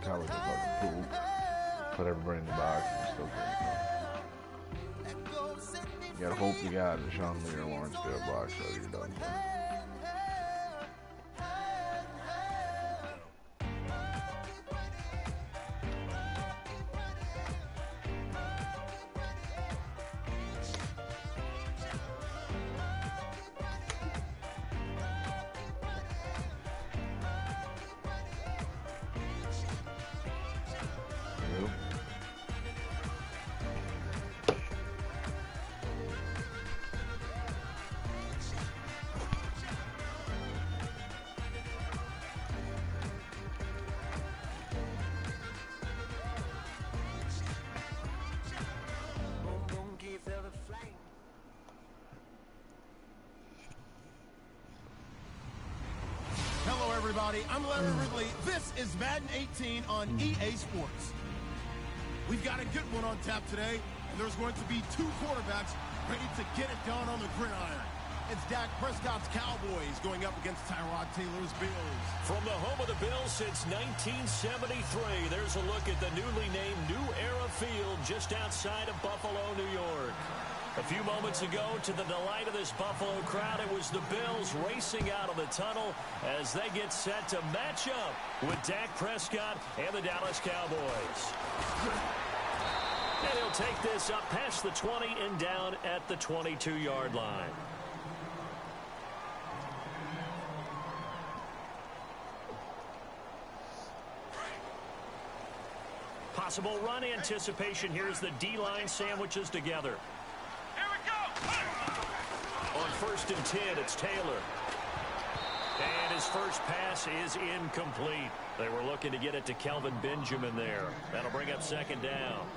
Cowboys are fucking poop. Put everybody in the box and still couldn't. You gotta hope you got Deshaun Lee or Lawrence get a box, so you're done for. I'm Larry Ridley. This is Madden 18 on EA Sports. We've got a good one on tap today, and there's going to be two quarterbacks ready to get it done on the gridiron. It's Dak Prescott's Cowboys going up against Tyrod Taylor's Bills. From the home of the Bills since 1973, there's a look at the newly named New Era Field just outside of Buffalo, New York. A few moments ago, to the delight of this Buffalo crowd, it was the Bills racing out of the tunnel as they get set to match up with Dak Prescott and the Dallas Cowboys. And he'll take this up past the 20 and down at the 22-yard line. Possible run anticipation. Here's the D-line sandwiches together. On 1st and 10, it's Taylor. And his first pass is incomplete. They were looking to get it to Kelvin Benjamin there. That'll bring up 2nd down.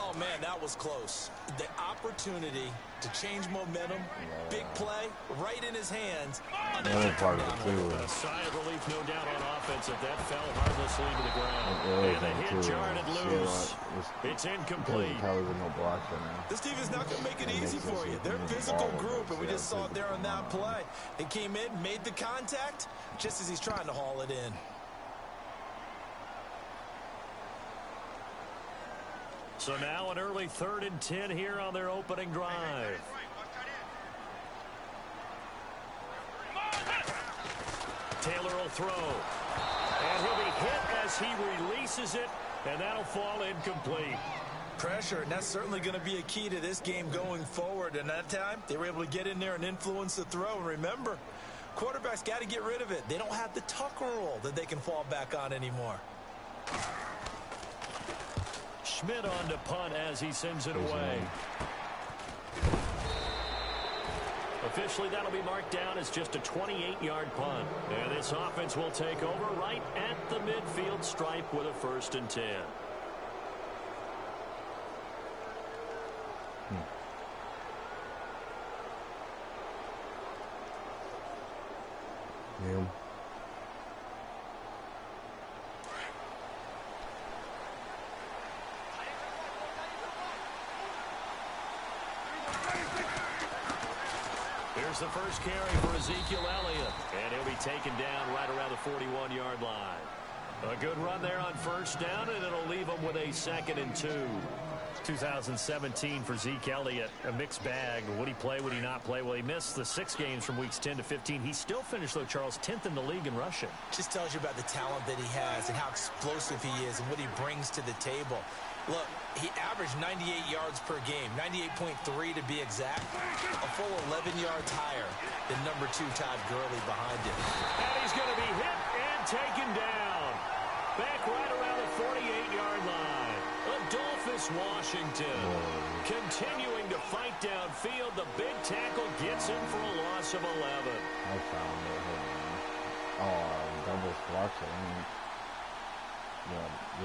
Oh, man, that was close. The opportunity to change momentum, big play, right in his hands. Another part of it, too. A sigh of relief, no doubt, on offense if that fell harmlessly to the ground. And the hit jarred loose. It's incomplete. No blocks right now. This team is not going to make it easy for you. They're a physical group, and we just saw it there on that play. They came in, made the contact, just as he's trying to haul it in. So now an early 3rd and 10 here on their opening drive. Taylor will throw. And he'll be hit as he releases it, and that'll fall incomplete. Pressure, and that's certainly going to be a key to this game going forward. And that time, they were able to get in there and influence the throw. And remember, quarterbacks got to get rid of it. They don't have the Tucker rule that they can fall back on anymore. Schmidt on to punt as he sends it away. Officially, that'll be marked down as just a 28-yard punt. And this offense will take over right at the midfield stripe with a 1st and 10. Yeah. Here's the first carry for Ezekiel Elliott, and he'll be taken down right around the 41-yard line. A good run there on 1st down, and it'll leave him with a 2nd and 2. 2017 for Zeke Elliott, a mixed bag. Would he play, would he not play? Well, he missed the 6 games from weeks 10 to 15. He still finished, though, Charles, 10th in the league in rushing. Just tells you about the talent that he has and how explosive he is and what he brings to the table. Look, he averaged 98 yards per game, 98.3 to be exact, a full 11 yards higher than number 2 Todd Gurley behind him. And he's going to be hit and taken down. Back right around the 48-yard line. Adolphus Washington continuing to fight downfield. The big tackle gets him for a loss of 11. I found it. Double squats.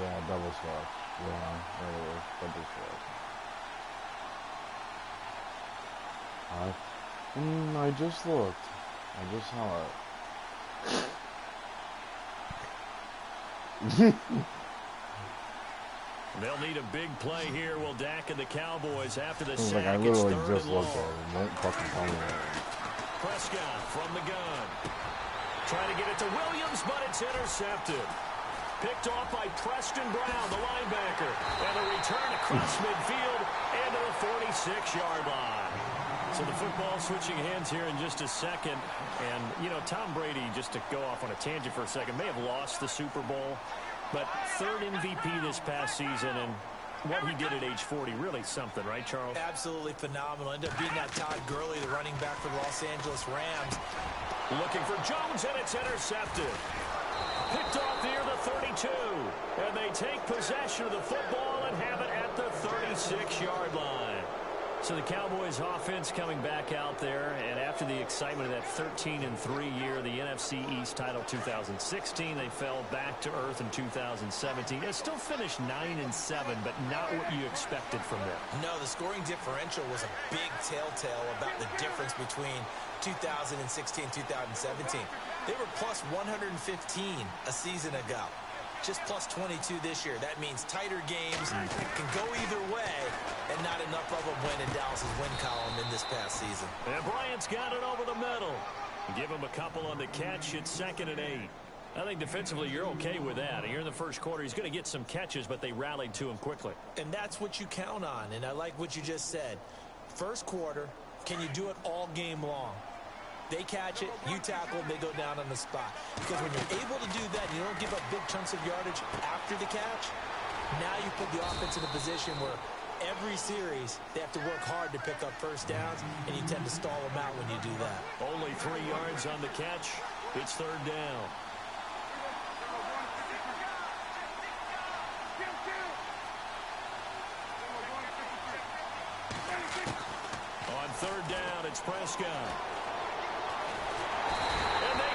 Yeah, double squats. Yeah, there it is. Double squats. I just looked. I just saw it. They'll need a big play here. Will Dak and the Cowboys after the sack? Like I it's literally 3rd just and looked long. at it. Don't fucking tell me that. Prescott from the gun. Trying to get it to Williams, but it's intercepted. picked off by Preston Brown, the linebacker. And a return across midfield and to the 46-yard line. So the football switching hands here in just a second. And, you know, Tom Brady, just to go off on a tangent for a second, may have lost the Super Bowl. But third MVP this past season, and what he did at age 40, really something, right, Charles? Absolutely phenomenal. Ended up beating out Todd Gurley, the running back for the Los Angeles Rams. Looking for Jones, and it's intercepted. Picked off near the 32. And they take possession of the football and have it at the 36-yard line. So the Cowboys offense coming back out there, and after the excitement of that 13-3 year, the NFC East title 2016, they fell back to earth in 2017. They still finished 9-7, but not what you expected from them. No, the scoring differential was a big telltale about the difference between 2016 and 2017. They were plus 115 a season ago. Just plus 22 this year. That means tighter games can go either way, and not enough of them win in Dallas's win column in this past season. And Bryant's got it over the middle. Give him a couple on the catch. It's 2nd and 8. I think defensively you're okay with that. Here in the first quarter, he's going to get some catches, but they rallied to him quickly. And that's what you count on, and I like what you just said. First quarter, can you do it all game long? They catch it, you tackle them, they go down on the spot. Because when you're able to do that, you don't give up big chunks of yardage after the catch, now you put the offense in a position where every series they have to work hard to pick up first downs, and you tend to stall them out when you do that. Only 3 yards on the catch. It's 3rd down. On 3rd down, it's Prescott.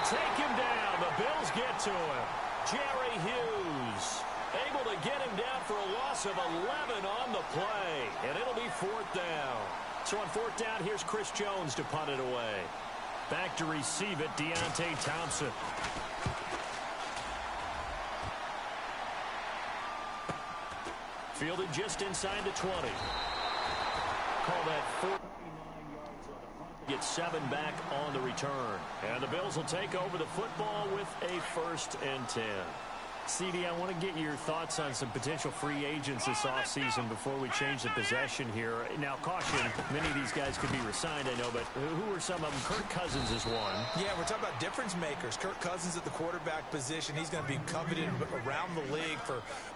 Take him down. The Bills get to him. Jerry Hughes able to get him down for a loss of 11 on the play. And it'll be 4th down. So on 4th down, here's Chris Jones to punt it away. Back to receive it, Deontay Thompson. Fielded just inside the 20. Call that 4. Get 7 back on the return. And the Bills will take over the football with a 1st and 10. CD, I want to get your thoughts on some potential free agents this offseason before we change the possession here. Now, caution, many of these guys could be resigned, I know, but who are some of them? Kirk Cousins is one. Yeah, we're talking about difference makers. Kirk Cousins at the quarterback position. He's going to be coveted around the league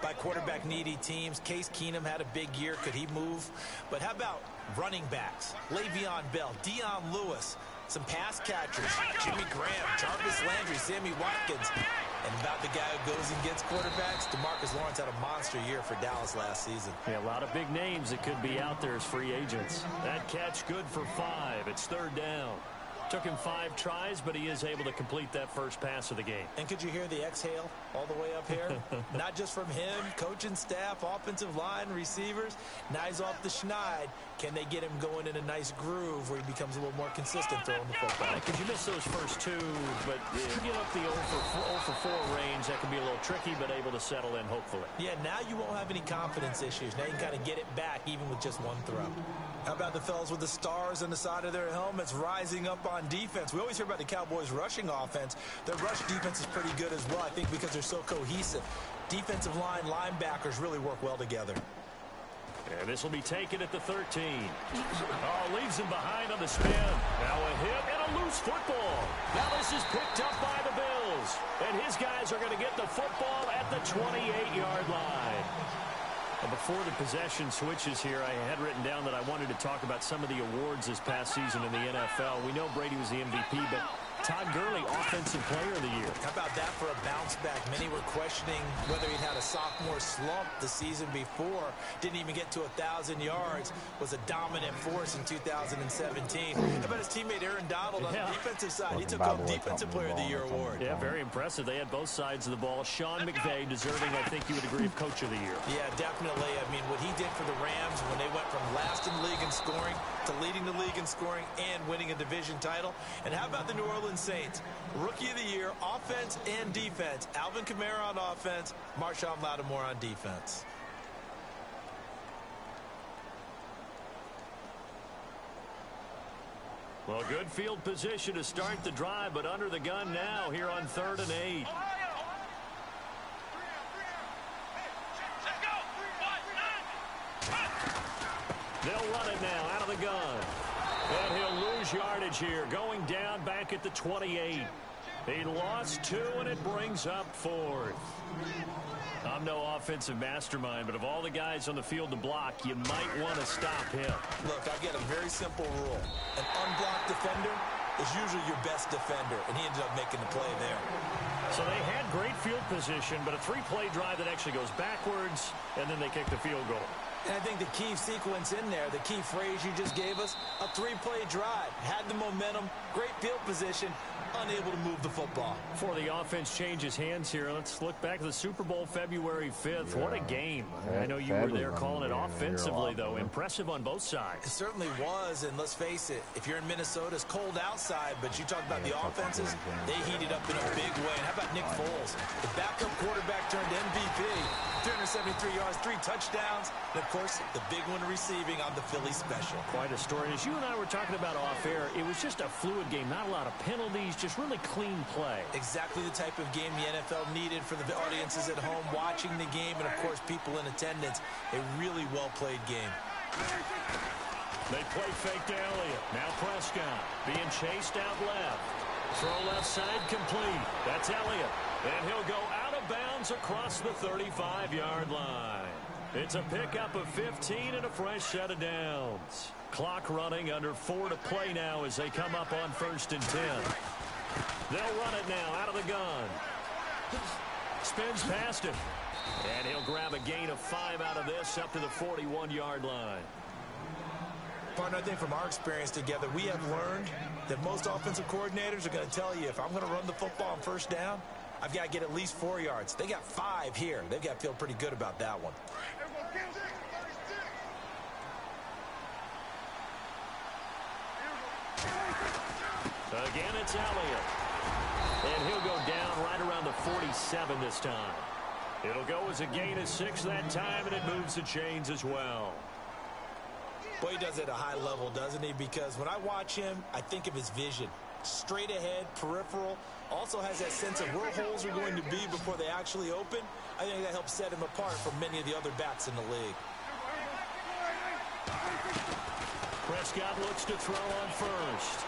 by quarterback-needy teams. Case Keenum had a big year. Could he move? But how about running backs? Le'Veon Bell, Dion Lewis, some pass catchers, Jimmy Graham, Jarvis Landry, Sammy Watkins. And about the guy who goes and gets quarterbacks, DeMarcus Lawrence had a monster year for Dallas last season. Yeah, a lot of big names that could be out there as free agents. That catch good for 5. It's 3rd down. Took him 5 tries, but he is able to complete that first pass of the game. And could you hear the exhale all the way up here? Not just from him, coaching staff, offensive line, receivers. Now he's off the schneid. Can they get him going in a nice groove where he becomes a little more consistent throwing the football? Because you miss those first 2, but you get up the 0 for 4 range. That can be a little tricky, but able to settle in, hopefully. Yeah, now you won't have any confidence issues. Now you can kind of get it back even with just 1 throw. How about the fellas with the stars on the side of their helmets rising up on defense? We always hear about the Cowboys' rushing offense. Their rush defense is pretty good as well, I think, because they're so cohesive. Defensive line, linebackers really work well together. And this will be taken at the 13. Oh, leaves him behind on the spin. Now a hit and a loose football. Now this is picked up by the Bills. And his guys are going to get the football at the 28-yard line. Before the possession switches here, I had written down that I wanted to talk about some of the awards this past season in the NFL. We know Brady was the MVP, but Todd Gurley, Offensive Player of the Year. How about that for a bounce back? Many were questioning whether he'd had a sophomore slump the season before. Didn't even get to 1,000 yards. Was a dominant force in 2017. How about his teammate Aaron Donald on the defensive side? He took home Defensive Player of the Year award. Yeah, very impressive. They had both sides of the ball. Sean McVay deserving, I think you would agree, of Coach of the Year. Yeah, definitely. I mean, what he did for the Rams when they went from last in the league in scoring to leading the league in scoring and winning a division title. And how about the New Orleans Saints? Rookie of the Year, offense and defense. Alvin Kamara on offense, Marshawn Lattimore on defense. Well, good field position to start the drive, but under the gun now here on 3rd and 8. They'll run it now out of the gun. And he'll lose yardage here, going down back at the 28. He lost 2, and it brings up 4th. I'm no offensive mastermind, but of all the guys on the field to block, you might want to stop him. Look, I've got a very simple rule. An unblocked defender is usually your best defender, and he ended up making the play there. So they had great field position, but a 3-play drive that actually goes backwards, and then they kick the field goal. And I think the key sequence in there, the key phrase you just gave us, a 3-play drive. Had the momentum, great field position, unable to move the football. Before the offense changes hands here, let's look back at the Super Bowl February 5th. What a game. I know you were there calling it offensively, though. Impressive on both sides. It certainly was, and let's face it, if you're in Minnesota, it's cold outside, but you talk about the offenses, they heated up in a big way. And how about Nick Foles? The backup quarterback turned MVP, 373 yards, 3 touchdowns, and of course, the big one receiving on the Philly special. Quite a story. As you and I were talking about off air, it was just a fluid game, not a lot of penalties, just really clean play. Exactly the type of game the NFL needed for the audiences at home watching the game, and of course, people in attendance. A really well-played game. They play fake to Elliott. Now Prescott being chased out left. Throw left side complete. That's Elliott. And he'll go out of bounds across the 35-yard line. It's a pickup of 15 and a fresh set of downs. Clock running, under 4 to play now as they come up on 1st and 10. They'll run it now out of the gun. Spins past him. And he'll grab a gain of 5 out of this up to the 41-yard line. Partner, I think from our experience together, we have learned that most offensive coordinators are going to tell you, if I'm going to run the football on 1st down, I've got to get at least 4 yards. They got 5 here. They've got to feel pretty good about that one. Again, it's Elliott. And he'll go down right around the 47 this time. It'll go as a gain of 6 that time, and it moves the chains as well. Boy, he does it at a high level, doesn't he? Because when I watch him, I think of his vision. Straight ahead, peripheral. Also has that sense of where holes are going to be before they actually open. I think that helps set him apart from many of the other backs in the league. Prescott looks to throw on 1st.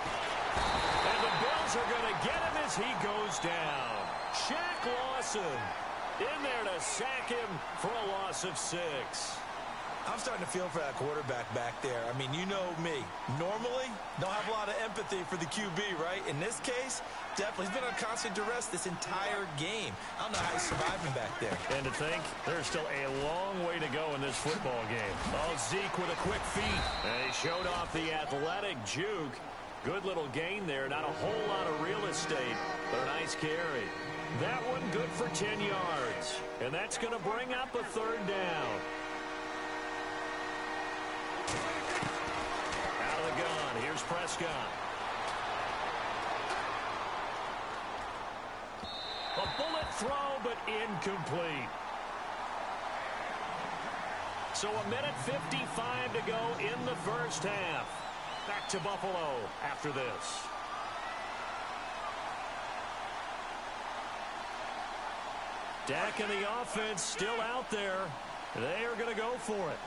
And the Bills are going to get him as he goes down. Shaq Lawson in there to sack him for a loss of 6. I'm starting to feel for that quarterback back there. I mean, you know me. Normally, don't have a lot of empathy for the QB, right? In this case, definitely. He's been on constant duress this entire game. I don't know how he's surviving back there. And to think, there's still a long way to go in this football game. Oh, Zeke with a quick feet. And he showed off the athletic juke. Good little gain there. Not a whole lot of real estate, but a nice carry. That one good for 10 yards. And that's going to bring up a 3rd down. Out of the gun, here's Prescott. A bullet throw, but incomplete. So a minute 55 to go in the 1st half. Back to Buffalo after this. Dak and the offense still out there. They are going to go for it.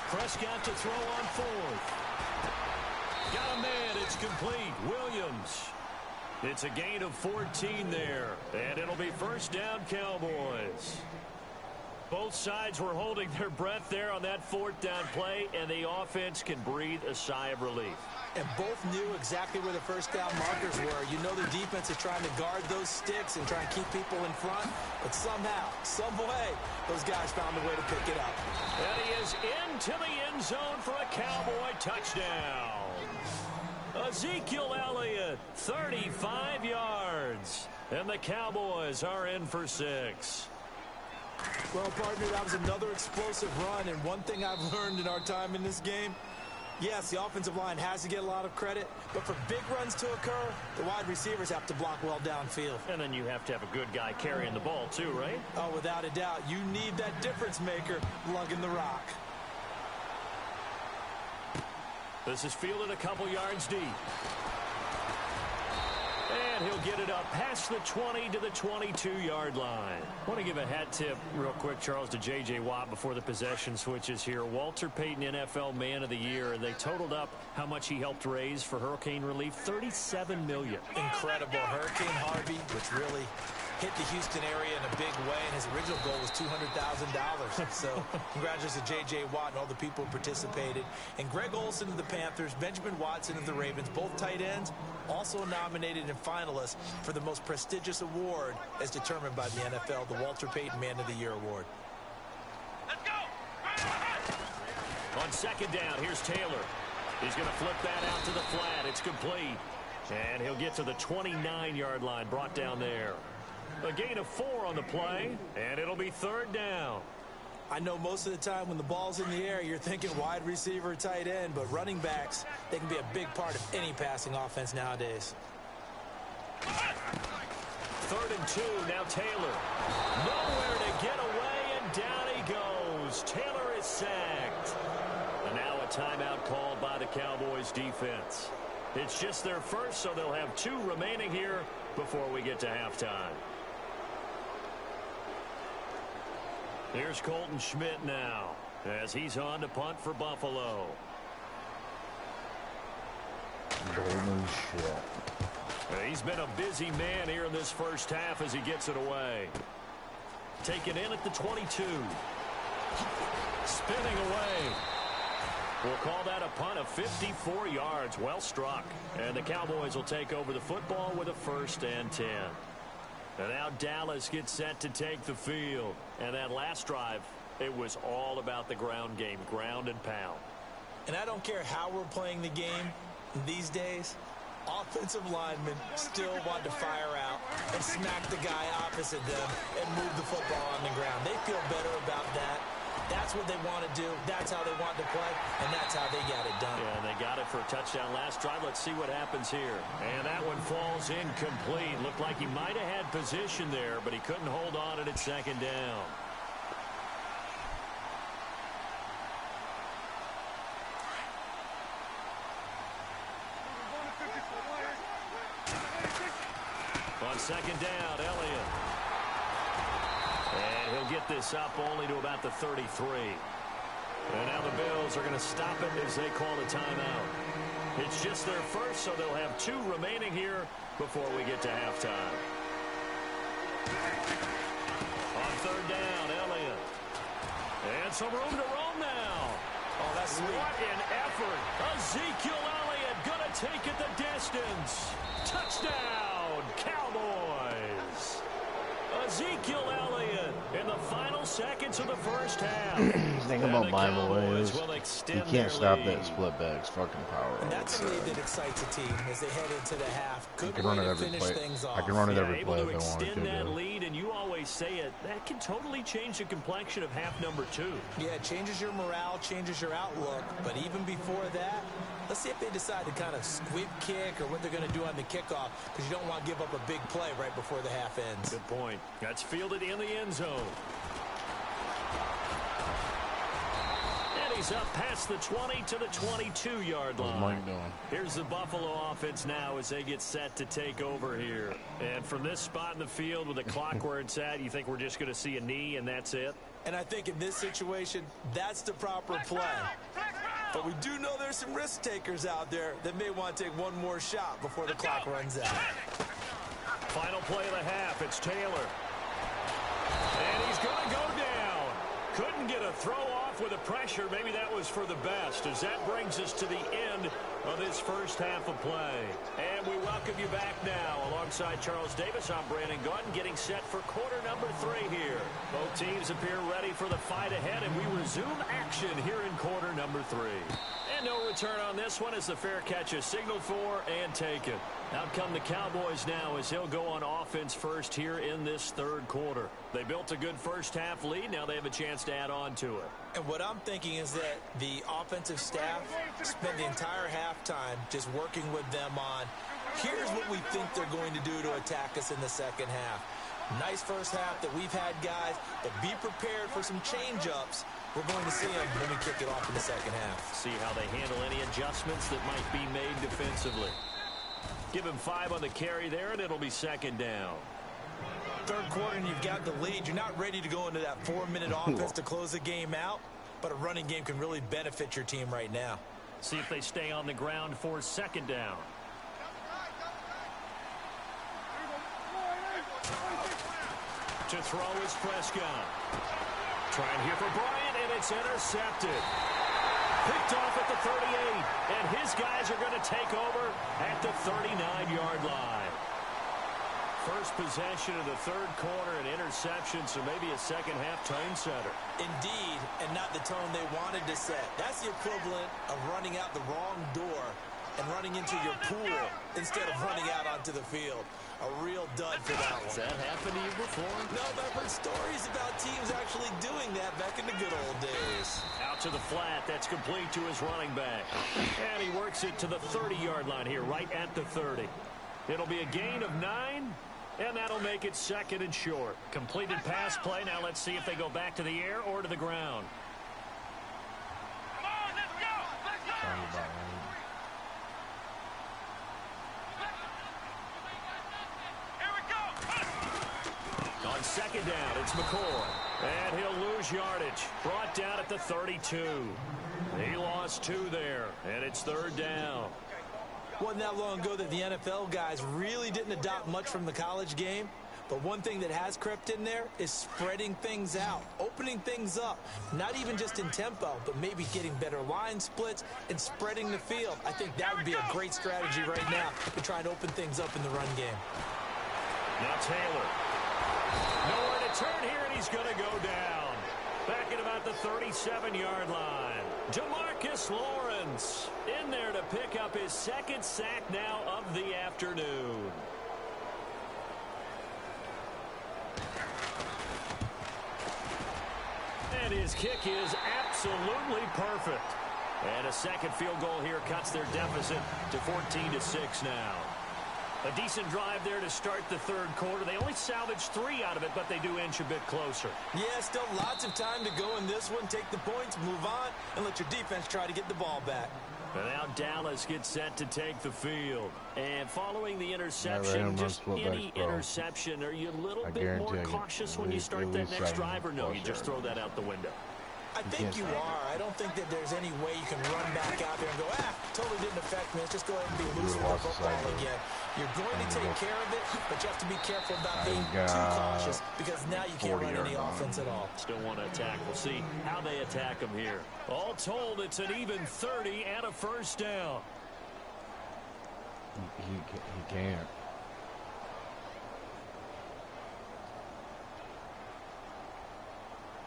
Prescott to throw on 4th. Got a man. It's complete. Williams. It's a gain of 14 there. And it'll be 1st down, Cowboys. Both sides were holding their breath there on that 4th down play, and the offense can breathe a sigh of relief. And both knew exactly where the 1st down markers were. You know the defense is trying to guard those sticks and try and keep people in front. But somehow, some way, those guys found a way to pick it up. And he is into the end zone for a Cowboy touchdown. Ezekiel Elliott, 35 yards. And the Cowboys are in for 6. Well, partner, that was another explosive run. And one thing I've learned in our time in this game, yes, the offensive line has to get a lot of credit, but for big runs to occur, the wide receivers have to block well downfield. And then you have to have a good guy carrying the ball too, right? Oh, without a doubt. You need that difference maker lugging the rock. This is fielded a couple yards deep. And he'll get it up past the 20 to the 22-yard line. I want to give a hat tip real quick, Charles, to J.J. Watt before the possession switches here. Walter Payton, NFL Man of the Year. They totaled up how much he helped raise for hurricane relief, $37 million. Incredible. Hurricane Harvey, which really hit the Houston area in a big way, and his original goal was $200,000. So congratulations to J.J. Watt and all the people who participated. And Greg Olsen of the Panthers, Benjamin Watson of the Ravens, both tight ends, also nominated and finalists for the most prestigious award as determined by the NFL, the Walter Payton Man of the Year Award. Let's go! On second down, here's Taylor. He's going to flip that out to the flat. It's complete. And he'll get to the 29-yard line, brought down there. A gain of 4 on the play, and it'll be third down. I know most of the time when the ball's in the air, you're thinking wide receiver, tight end, but running backs, they can be a big part of any passing offense nowadays. 3rd and 2, now Taylor. Nowhere to get away, and down he goes. Taylor is sacked. And now a timeout called by the Cowboys defense. It's just their first, so they'll have 2 remaining here before we get to halftime. Here's Colton Schmidt now as he's on to punt for Buffalo. Holy shit. He's been a busy man here in this first half as he gets it away. Taken in at the 22. Spinning away. We'll call that a punt of 54 yards. Well struck. And the Cowboys will take over the football with a 1st and 10. And now Dallas gets set to take the field. And that last drive, it was all about the ground game, ground and pound. And I don't care how we're playing the game these days, offensive linemen still want to fire out and smack the guy opposite them and move the football on the ground. They feel better about that. That's what they want to do. That's how they want to play, and that's how they got it done. Yeah, and they got it for a touchdown last drive. Let's see what happens here. And that one falls incomplete. Looked like he might have had position there, but he couldn't hold on at 2nd down. On 2nd down, Elliott. And he'll get this up only to about the 33. And now the Bills are going to stop it as they call a timeout. It's just their first, so they'll have 2 remaining here before we get to halftime. On 3rd down, Elliott. And some room to roam now. Oh, that's sweet. What an effort. Ezekiel Elliott going to take it the distance. Touchdown, Cowboys. Ezekiel Elliott in the final seconds of the first half. Thing about Bible is you can't stop that split back. It's fucking power. And that's a lead that excites a team as they head into the half. Good can run way it to every finish play. things off. I can run it every able play to if I wanted extend that to. lead, and you always say it, that can totally change the complexion of half number 2. Yeah, it changes your morale, changes your outlook. But even before that, let's see if they decide to kind of squib kick or what they're going to do on the kickoff, because you don't want to give up a big play right before the half ends. Good point. That's fielded in the end zone. And he's up past the 20 to the 22-yard line. What's Mike doing? Here's the Buffalo offense now as they get set to take over here. And from this spot in the field with the clock where it's at, you think we're just going to see a knee and that's it? And I think in this situation, that's the proper play. But we do know there's some risk takers out there that may want to take one more shot before the clock runs out. Final play of the half, it's Taylor. And he's going to go down. Couldn't get a throw off with the pressure. Maybe that was for the best, as that brings us to the end of this first half of play. And we welcome you back now. Alongside Charles Davis, I'm Brandon Gordon, getting set for quarter number 3 here. Both teams appear ready for the fight ahead, and we resume action here in quarter number 3. And no return on this one as the fair catch is signaled for and taken. Out come the Cowboys now as he'll go on offense first here in this 3rd quarter. They built a good first half lead. Now they have a chance to add on to it. And what I'm thinking is that the offensive staff spent the entire halftime just working with them on, here's what we think they're going to do to attack us in the second half. Nice first half that we've had, guys, but be prepared for some change-ups. We're going to see them when we kick it off in the second half. See how they handle any adjustments that might be made defensively. Give him 5 on the carry there, and it'll be second down. Third quarter, and you've got the lead. You're not ready to go into that 4-minute offense to close the game out, but a running game can really benefit your team right now. See if they stay on the ground for second down. To throw is Prescott. Trying here for Bryant, and it's intercepted. Picked off at the 38, and his guys are going to take over at the 39-yard line. First possession of the third quarter, an interception, so maybe a second-half tone setter. Indeed, and not the tone they wanted to set. That's the equivalent of running out the wrong door and running into your pool instead of running out onto the field. A real dud for that one. Has that happened to you before? No, but I've heard stories about teams actually doing that back in the good old days. Out to the flat. That's complete to his running back. And he works it to the 30-yard line here, right at the 30. It'll be a gain of 9. And that'll make it second and short. Completed pass play. Now let's see if they go back to the air or to the ground. Come on, let's go! Let's go! Here we go! On second down, it's McCoy. And he'll lose yardage. Brought down at the 32. He lost 2 there. And it's third down. Wasn't that long ago that the NFL guys really didn't adopt much from the college game. But one thing that has crept in there is spreading things out, opening things up, not even just in tempo, but maybe getting better line splits and spreading the field. I think that would be a great strategy right now to try and open things up in the run game. Now Taylor. Nowhere to turn here, and he's going to go down. Back at about the 37-yard line. Demarcus Lawrence in there to pick up his second sack now of the afternoon. And his kick is absolutely perfect. And a second field goal here cuts their deficit to 14-6 now. A decent drive there to start the third quarter. They only salvaged 3 out of it, but they do inch a bit closer. Yeah, still lots of time to go in this one. Take the points, move on, and let your defense try to get the ball back. And now Dallas gets set to take the field. And following the interception, just any interception, are you a little bit more cautious when you start that next drive, or no, you just throw that out the window? I think you are. I don't think that there's any way you can run back out there and go, totally didn't affect me. Let's just go ahead and be loose with the football again. You're going to take care of it, but you have to be careful about being too cautious because now you can't run any offense at all. Still want to attack. We'll see how they attack them here. All told, it's an even 30 and a first down. He can't.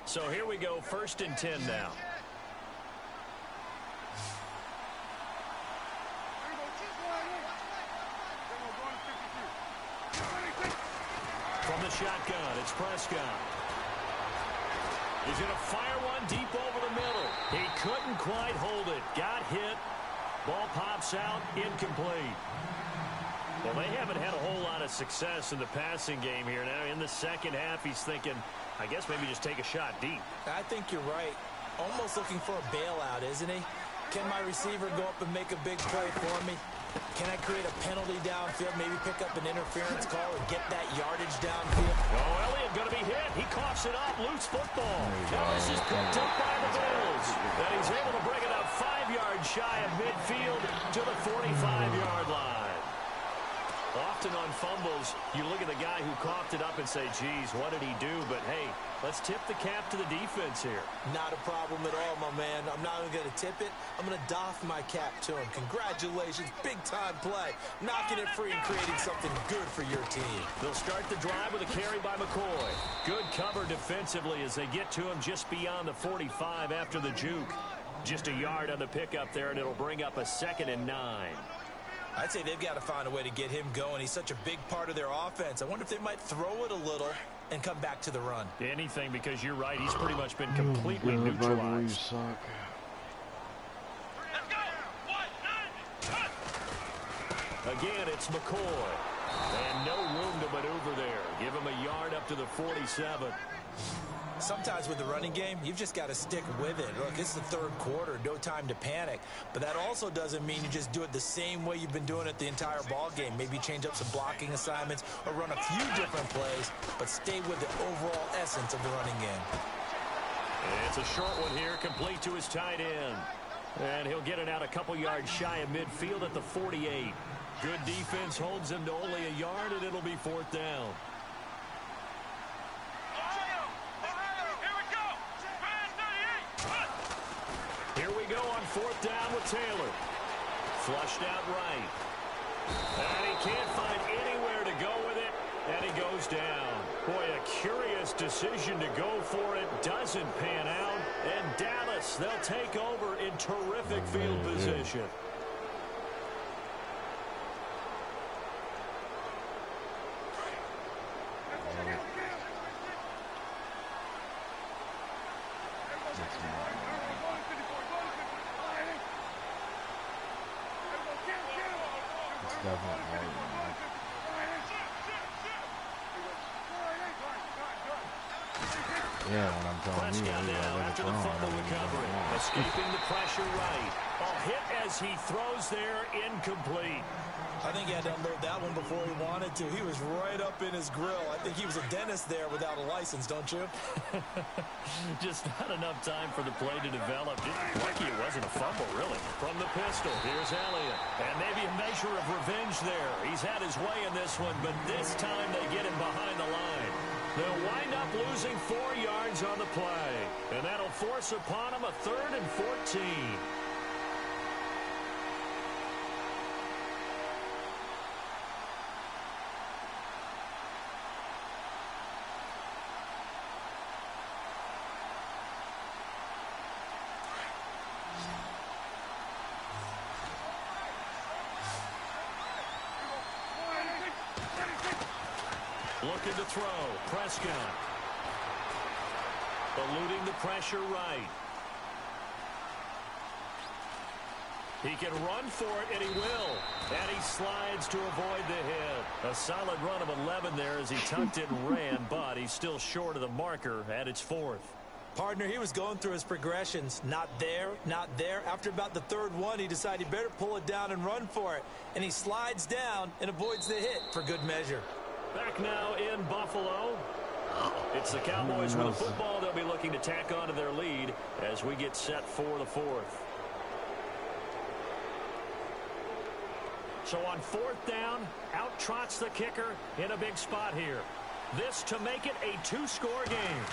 So here we go, 1st and 10 now. From the shotgun, it's Prescott. He's going to fire one deep over the middle. He couldn't quite hold it. Got hit. Ball pops out, incomplete. Well, they haven't had a whole lot of success in the passing game here. Now, in the second half, he's thinking, I guess maybe just take a shot deep. I think you're right. Almost looking for a bailout, isn't he? Can my receiver go up and make a big play for me? Can I create a penalty downfield, maybe pick up an interference call and get that yardage downfield? Oh, Elliott going to be hit. He coughs it up. Loose football. Now this is picked up by the Bills. And he's able to bring it up 5 yards shy of midfield to the 45-yard line. Often on fumbles, you look at the guy who coughed it up and say, geez, what did he do? But, hey, let's tip the cap to the defense here. Not a problem at all, my man. I'm not even going to tip it. I'm going to doff my cap to him. Congratulations. Big-time play. Knocking it free and creating something good for your team. They'll start the drive with a carry by McCoy. Good cover defensively as they get to him just beyond the 45 after the juke. Just a yard on the pickup there, and it'll bring up a 2nd and 9. I'd say they've got to find a way to get him going. He's such a big part of their offense. I wonder if they might throw it a little and come back to the run. Anything, because you're right. He's pretty much been completely neutralized. Again, it's McCoy. And no room to maneuver there. Give him a yard up to the 47. Sometimes with the running game, you've just got to stick with it. Look, it's the third quarter, no time to panic. But that also doesn't mean you just do it the same way you've been doing it the entire ball game. Maybe change up some blocking assignments or run a few different plays, but stay with the overall essence of the running game. It's a short one here, complete to his tight end. And he'll get it out a couple yards shy of midfield at the 48. Good defense holds him to only a yard, and it'll be 4th down. Here we go on 4th down with Taylor. Flushed out right. And he can't find anywhere to go with it, and he goes down. Boy, a curious decision to go for it. Doesn't pan out. And Dallas, they'll take over in terrific field position. Yeah, when I'm telling you, after the fumble recovery, escaping the pressure right. A hit as he throws there, incomplete. I think he had to unload that one before he wanted to. He was right up in his grill. I think he was a dentist there without a license, don't you? Just not enough time for the play to develop. Lucky it wasn't a fumble, really. From the pistol, here's Elliott. And maybe a measure of revenge there. He's had his way in this one, but this time they get him behind the line. They'll wind up losing 4 yards on the play. And that'll force upon him a 3rd and 14. Looking to throw. Prescott. Eluding the pressure right. He can run for it, and he will. And he slides to avoid the hit. A solid run of 11 there as he tucked it and ran, but he's still short of the marker at its 4th. Partner, he was going through his progressions. Not there, not there. After about the 3rd one, he decided he better pull it down and run for it. And he slides down and avoids the hit for good measure. Back now in Buffalo. It's the Cowboys with a football. They'll be looking to tack on to their lead as we get set for the 4th. So on 4th down, out trots the kicker in a big spot here. This to make it a 2-score game.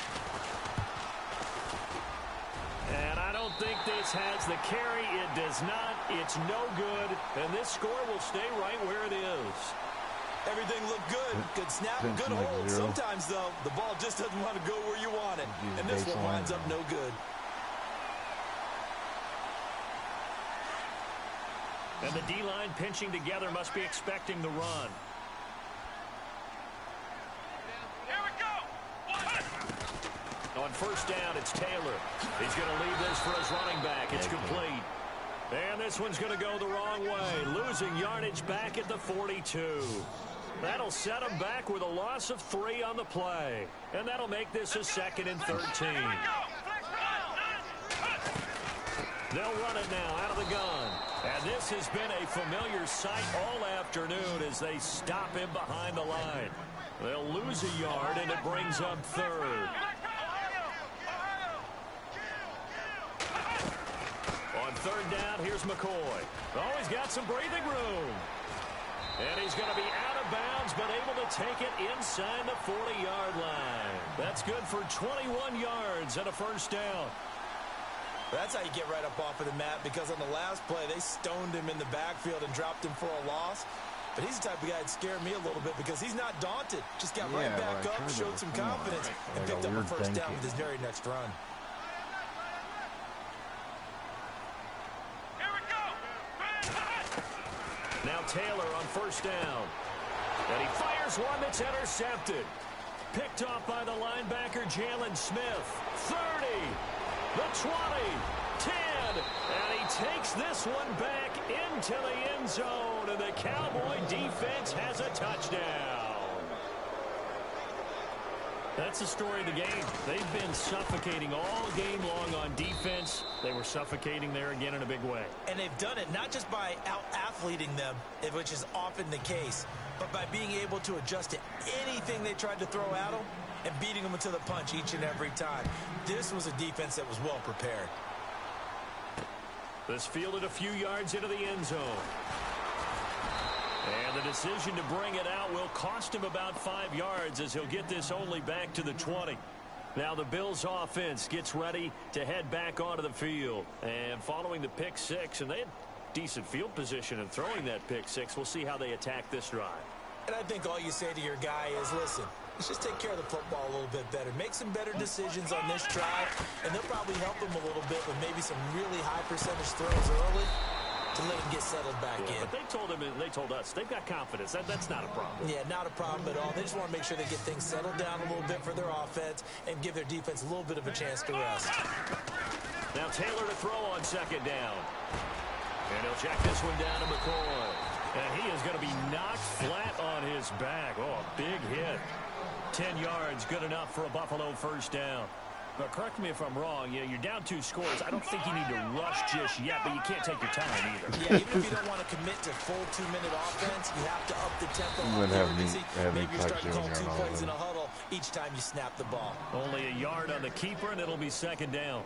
And I don't think this has the carry. It does not. It's no good. And this score will stay right where it is. Everything looked good. Good snap, good hold. Sometimes, though, the ball just doesn't want to go where you want it. And this one winds up no good. And the D-line pinching together must be expecting the run. Here we go. On 1st down, it's Taylor. He's going to leave this for his running back. It's complete. And this one's going to go the wrong way. Losing yardage back at the 42. That'll set him back with a loss of 3 on the play. And that'll make this a 2nd and 13. They'll run it now out of the gun. And this has been a familiar sight all afternoon as they stop him behind the line. They'll lose a yard, and it brings up 3rd. On 3rd down, here's McCoy. Oh, he's got some breathing room. And he's going to be out of bounds, but able to take it inside the 40-yard line. That's good for 21 yards and a 1st down. That's how you get right up off of the mat, because on the last play, they stoned him in the backfield and dropped him for a loss. But he's the type of guy that scared me a little bit because he's not daunted. Just got right back up, showed some confidence, and picked up a 1st down with his very next run. Now Taylor on 1st down. And he fires one that's intercepted. Picked off by the linebacker, Jalen Smith. 30, the 20, 10. And he takes this one back into the end zone. And the Cowboy defense has a touchdown. That's the story of the game. They've been suffocating all game long on defense. They were suffocating there again in a big way. And they've done it not just by out-athleting them, which is often the case, but by being able to adjust to anything they tried to throw at them and beating them to the punch each and every time. This was a defense that was well prepared. This fielded a few yards into the end zone. And the decision to bring it out will cost him about 5 yards as he'll get this only back to the 20. Now the Bills offense gets ready to head back onto the field. And following the pick six, and they had decent field position in throwing that pick six, we'll see how they attack this drive. And I think all you say to your guy is, listen, let's just take care of the football a little bit better. Make some better decisions on this drive, and they'll probably help him a little bit with maybe some really high percentage throws early to let him get settled back in. But they told him, and they told us, they've got confidence. That's not a problem. Yeah, not a problem at all. They just want to make sure they get things settled down a little bit for their offense and give their defense a little bit of a chance to rest. Now Taylor to throw on second down. And he'll check this one down to McCoy. And he is going to be knocked flat on his back. Oh, a big hit. 10 yards, good enough for a Buffalo first down. But correct me if I'm wrong, you're down 2 scores. I don't think you need to rush just yet, but you can't take your time either. Yeah, even if you don't want to commit to full 2-minute offense, you have to up the tempo. Maybe you're starting to call 2 plays in a huddle each time you snap the ball. Only a yard on the keeper, and it'll be second down.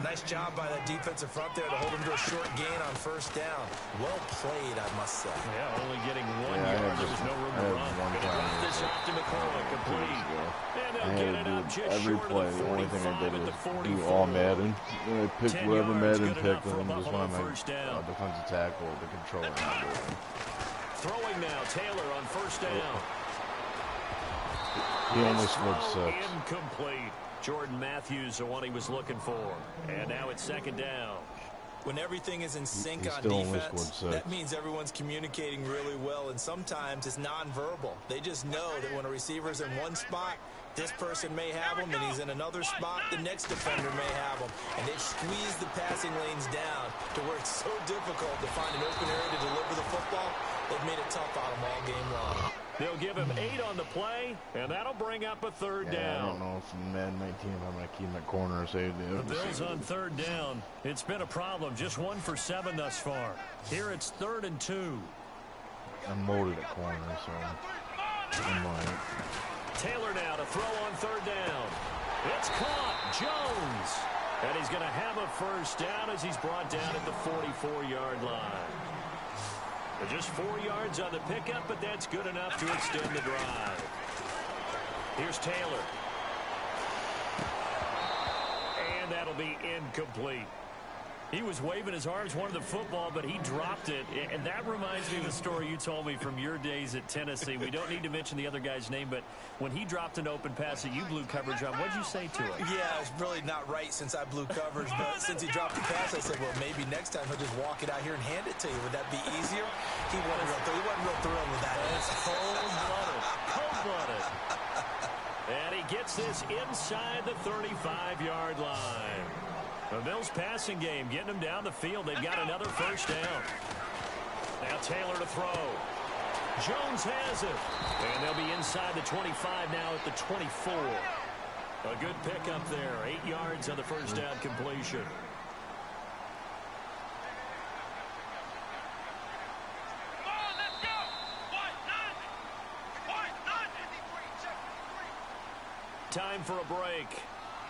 Nice job by that defensive front there to hold him to a short gain on first down. Well played, I must say. Yeah, only getting 1 yard. There was no room to run. Going to drop this off to McCoy, complete. And they'll get it up just every short play. of the The only thing I 45 did at the was 44. do all Madden. I picked 10 whatever yards, Madden good picked, enough for and a just Buffalo went on first down. my defensive tackle, the controller. Throwing now, Taylor on first down. He only scored 6. Incomplete. Jordan Matthews, the one he was looking for. And now it's second down. When everything is in sync on still only defense, scored 6. that means everyone's communicating really well, and sometimes it's nonverbal. They just know that when a receiver's in one spot, this person may have him, and he's in another spot, the next defender may have him. And they've squeezed the passing lanes down to where it's so difficult to find an open area to deliver the football. They've made it tough on him all game long. They'll give him 8 on the play, and that'll bring up a third down. I don't know if in Madden 19 if I'm going to keep him at corner or safety. The Bills on third down. It's been a problem. Just 1 for 7 thus far. Here it's 3rd and 2. I'm loaded at corner, so I'm like... Taylor now to throw on third down. It's caught. Jones. And he's going to have a first down as he's brought down at the 44-yard line. Just 4 yards on the pickup, but that's good enough to extend the drive. Here's Taylor. And that'll be incomplete. He was waving his arms, wanted the football, but he dropped it. And that reminds me of the story you told me from your days at Tennessee. We don't need to mention the other guy's name, but when he dropped an open pass that you blew coverage on, what'd you say to him? Yeah, it's really not right since I blew coverage, but since he dropped the pass, I said, well, maybe next time he'll just walk it out here and hand it to you. Would that be easier? He wasn't real thrilled with that. It's cold-blooded. Cold-blooded. And he gets this inside the 35-yard line. The Bills passing game, getting them down the field. They've got another first down. Now Taylor to throw. Jones has it. And they'll be inside the 25 now at the 24. A good pickup there. 8 yards on the first down completion. Time for a break.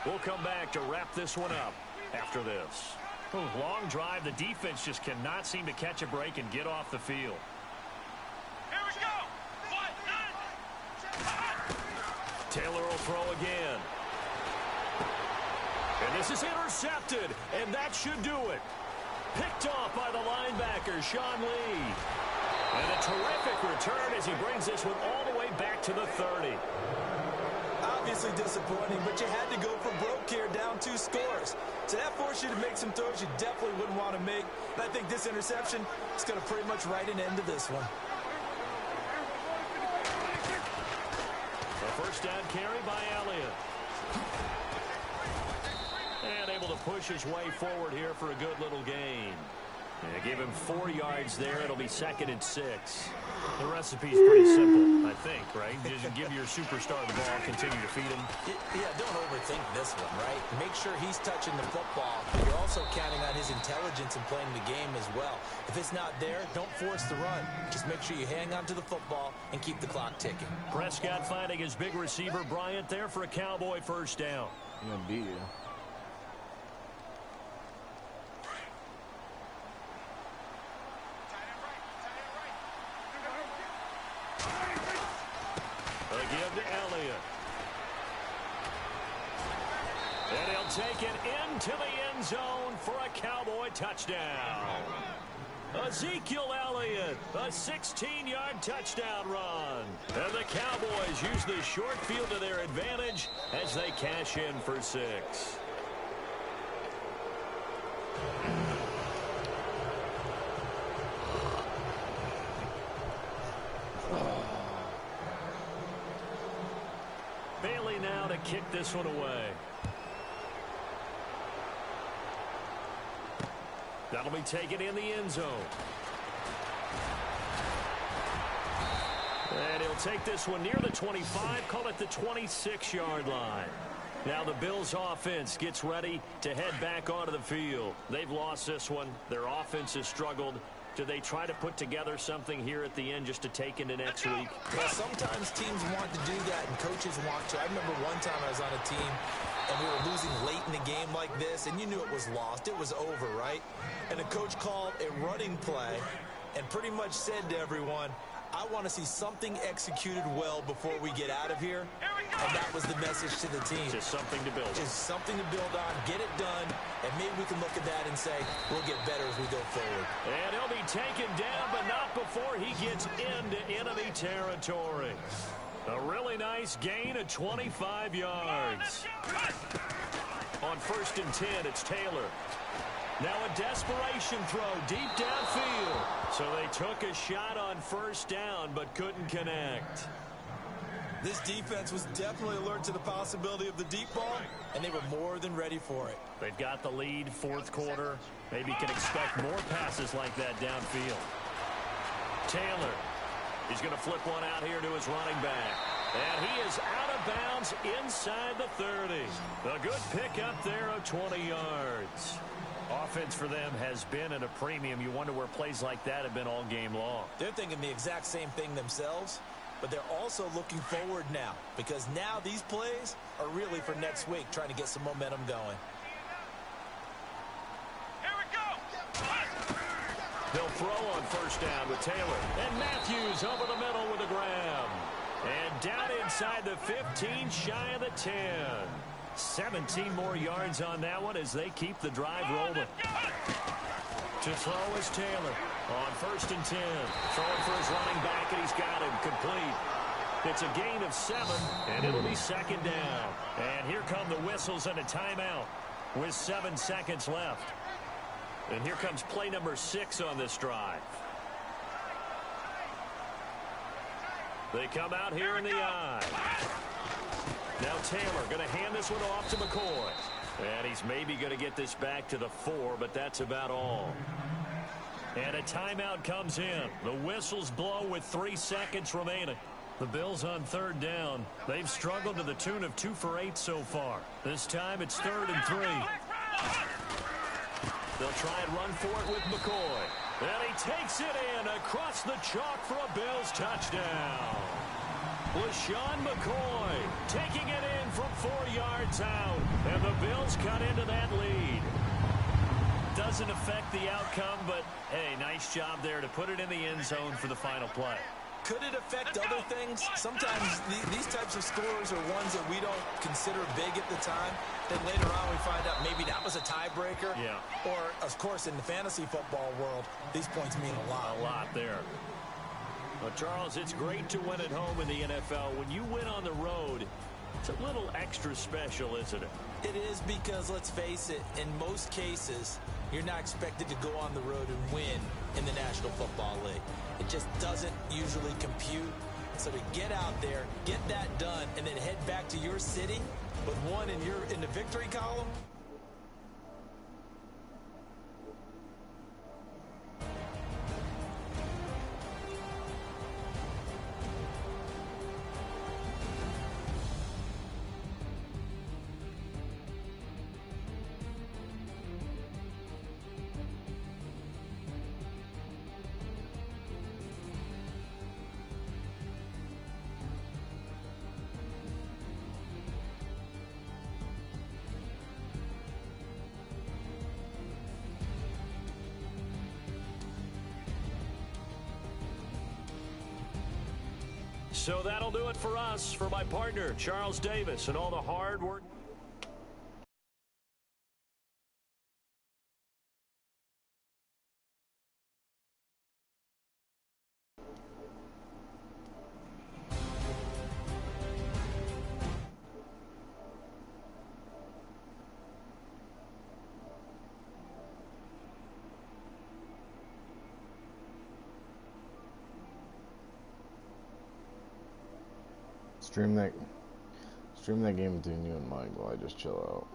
We'll come back to wrap this one up after this. Long drive. The defense just cannot seem to catch a break and get off the field. Here we go. Taylor will throw again. And this is intercepted, and that should do it. Picked off by the linebacker, Sean Lee. And a terrific return as he brings this one all the way back to the 30. Obviously disappointing, but you had to go for broke here, down 2 scores. So that forced you to make some throws you definitely wouldn't want to make. And I think this interception is going to pretty much write an end to this one. A first down carry by Elliott. And able to push his way forward here for a good little gain. Yeah, give him 4 yards there. It'll be 2nd and 6. The recipe's pretty simple, I think, right? Just give your superstar the ball, continue to feed him. Yeah, don't overthink this one, right? Make sure he's touching the football, but you're also counting on his intelligence in playing the game as well. If it's not there, don't force the run. Just make sure you hang on to the football and keep the clock ticking. Prescott finding his big receiver, Bryant, there for a Cowboy first down. I'm going to beat you. Give to Elliott. And he'll take it into the end zone for a Cowboy touchdown. Ezekiel Elliott, a 16-yard touchdown run. And the Cowboys use the short field to their advantage as they cash in for 6. Bailey now to kick this one away. That'll be taken in the end zone. And he'll take this one near the 25, call it the 26-yard line. Now the Bills offense gets ready to head back onto the field. They've lost this one. Their offense has struggled. Do they try to put together something here at the end just to take into next week? Well, sometimes teams want to do that and coaches want to. I remember one time I was on a team and we were losing late in the game like this, and you knew it was lost. It was over, right? And the coach called a running play and pretty much said to everyone, I want to see something executed well before we get out of here. And that was the message to the team. Just something to build on. Just something to build on, get it done, and maybe we can look at that and say, we'll get better as we go forward. And he'll be taken down, but not before he gets into enemy territory. A really nice gain of 25 yards. On 1st and 10, it's Taylor. Now a desperation throw deep downfield. So they took a shot on 1st down, but couldn't connect. This defense was definitely alert to the possibility of the deep ball, and they were more than ready for it. They've got the lead, 4th quarter. Maybe can expect more passes like that downfield. Taylor, he's going to flip one out here to his running back. And he is out of bounds inside the 30. A good pickup there of 20 yards. Offense for them has been at a premium. You wonder where plays like that have been all game long. They're thinking the exact same thing themselves, but they're also looking forward now, because now these plays are really for next week, trying to get some momentum going. Here we go. They'll throw on 1st down with Taylor. And Matthews over the middle with a grab. And down inside the 15, shy of the 10. 17 more yards on that one as they keep the drive rolling. To throw is Taylor on 1st and 10. Throwing for his running back, and he's got him complete. It's a gain of 7, and it'll be 2nd down. And here come the whistles and a timeout with 7 seconds left. And here comes play number 6 on this drive. They come out here in the I. Now Taylor going to hand this one off to McCoy. And he's maybe going to get this back to the 4, but that's about all. And a timeout comes in. The whistles blow with 3 seconds remaining. The Bills on 3rd down. They've struggled to the tune of 2 for 8 so far. This time it's 3rd and 3. They'll try and run for it with McCoy. And he takes it in across the chalk for a Bills touchdown. LaShawn McCoy taking it in from 4 yards out. And the Bills cut into that lead. Doesn't affect the outcome, but, hey, nice job there to put it in the end zone for the final play. Could it affect other things? Sometimes these types of scores are ones that we don't consider big at the time. Then later on we find out maybe that was a tiebreaker. Yeah. Or, of course, in the fantasy football world, these points mean a lot. A lot there. Well, Charles, it's great to win at home in the NFL. When you win on the road, it's a little extra special, isn't it? It is, because, let's face it, in most cases, you're not expected to go on the road and win in the National Football League. It just doesn't usually compute. So to get out there, get that done, and then head back to your city with one in the victory column. So that'll do it for us. For my partner, Charles Davis, and all the hard work. Stream that game between you and Mike while I just chill out.